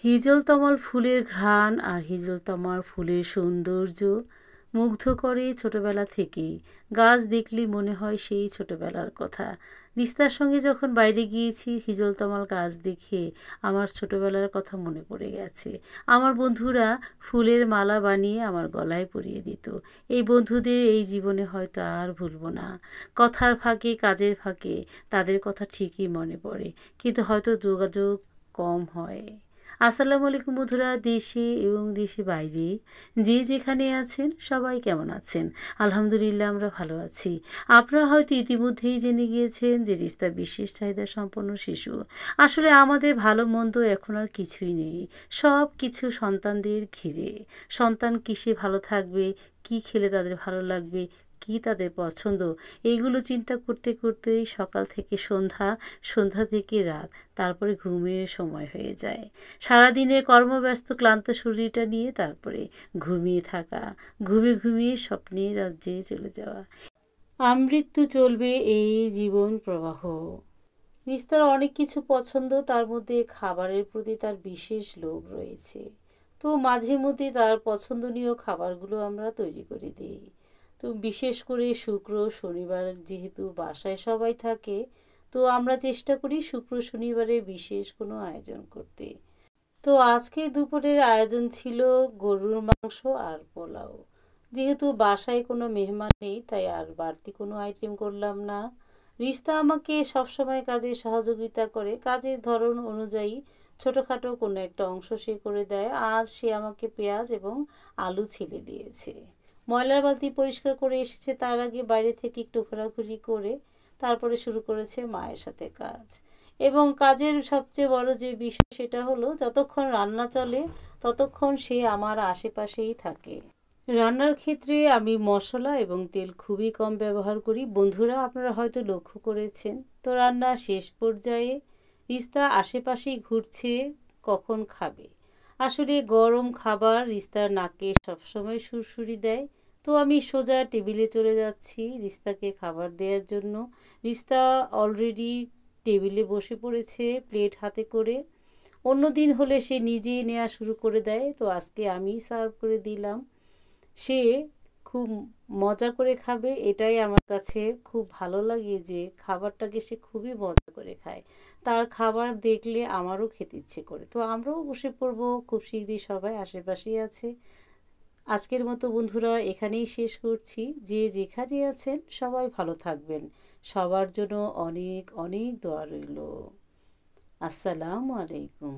হিজলতমাল ফুলের ঘ্রাণ আর হিজলতমাল ফুলের সৌন্দর্য মুগ্ধ করে ছোটবেলা থেকেই। গাছ দেখলেই মনে হয় সেই ছোটবেলার কথা। নিস্তার সঙ্গে যখন বাইরে গিয়েছি হিজলতমাল গাছ দেখে আমার ছোটবেলার কথা মনে পড়ে গেছে। আমার বন্ধুরা ফুলের মালা বানিয়ে আমার গলায় পরিয়ে দিত। এই বন্ধুদের এই জীবনে হয়তো আর ভুলব না। কথার ফাঁকে কাজের ফাঁকে তাদের কথা ঠিকই মনে পড়ে, কিন্তু হয়তো যোগাযোগ কম হয়। আসসালামু আলাইকুম বন্ধুরা, দেশে এবং দেশে বাইরে যে যেখানে আছেন সবাই কেমন আছেন? আলহামদুলিল্লাহ আমরা ভালো আছি। আপনারা হয়তো ইতিমধ্যেই জেনে গিয়েছেন যে রিস্তা বিশেষ চাহিদা সম্পন্ন শিশু। আসলে আমাদের ভালো মন্দ এখন আর কিছুই নেই, সব কিছু সন্তানদের ঘিরে। সন্তান কিসে ভালো থাকবে, কি খেলে তাদের ভালো লাগবে, কি তাদের পছন্দ, এইগুলো চিন্তা করতে করতেই সকাল থেকে সন্ধ্যা, সন্ধ্যা থেকে রাত, তারপরে ঘুমের সময় হয়ে যায়। সারাদিনের কর্মব্যস্ত ক্লান্ত শরীরটা নিয়ে তারপরে ঘুমিয়ে থাকা, ঘুমিয়ে ঘুমিয়ে স্বপ্নের রাজ্যে চলে যাওয়া। আমৃত্যু চলবে এই জীবন প্রবাহ। নিস্তার অনেক কিছু পছন্দ, তার মধ্যে খাবারের প্রতি তার বিশেষ লোভ রয়েছে। তো মাঝে মধ্যে তার পছন্দনীয় খাবারগুলো আমরা তৈরি করে দিই। তো বিশেষ করে শুক্র শনিবার যেহেতু বাসায় সবাই থাকে, তো আমরা চেষ্টা করি শুক্র শনিবারে বিশেষ কোনো আয়োজন করতে। তো আজকে দুপুরের আয়োজন ছিল গরুর মাংস আর পোলাও। যেহেতু বাসায় কোনো মেহমান নেই তাই আর বাড়তি কোনো আইটেম করলাম না। রিস্তা আমাকে সবসময় কাজে সহযোগিতা করে, কাজের ধরন অনুযায়ী ছোটোখাটো কোনো একটা অংশ সে করে দেয়। আজ সে আমাকে পেঁয়াজ এবং আলু ছিলে দিয়েছে। ময়লার বালতি পরিষ্কার করে এসেছে, তার আগে বাইরে থেকে একটু ঘোরাঘুরি করে তারপরে শুরু করেছে মায়ের সাথে কাজ। এবং কাজের সবচেয়ে বড় যে বিষয় সেটা হলো যতক্ষণ রান্না চলে ততক্ষণ সে আমার আশেপাশেই থাকে। রান্নার ক্ষেত্রে আমি মশলা এবং তেল খুবই কম ব্যবহার করি। বন্ধুরা আপনারা হয়তো লক্ষ্য করেছেন। তো রান্না শেষ পর্যায়ে রিস্তা আশেপাশেই ঘুরছে কখন খাবে। আসলে গরম খাবার রিস্তার নাকে সবসময় সুরসুরি দেয়। তো আমি সোজা টেবিলে চলে যাচ্ছি রিস্তাকে খাবার দেওয়ার জন্য। রিস্তা অলরেডি টেবিলে বসে পড়েছে প্লেট হাতে করে। অন্য দিন হলে সে নিজেই নেওয়া শুরু করে দেয়, তো আজকে আমি সার্ভ করে দিলাম। সে খুব মজা করে খাবে, এটাই আমার কাছে খুব ভালো লাগে যে খাবারটাকে সে খুবই মজা করে খায়। তার খাবার দেখলে আমারও খেতে ইচ্ছে করে, তো আমরাও বসে পড়বো খুব শীঘ্রই, সবাই আশেপাশেই আছে। আজকের মতো বন্ধুরা এখানেই শেষ করছি। যে যেখানে আছেন সবাই ভালো থাকবেন, সবার জন্য অনেক অনেক দোয়া রইল। আসসালামু আলাইকুম।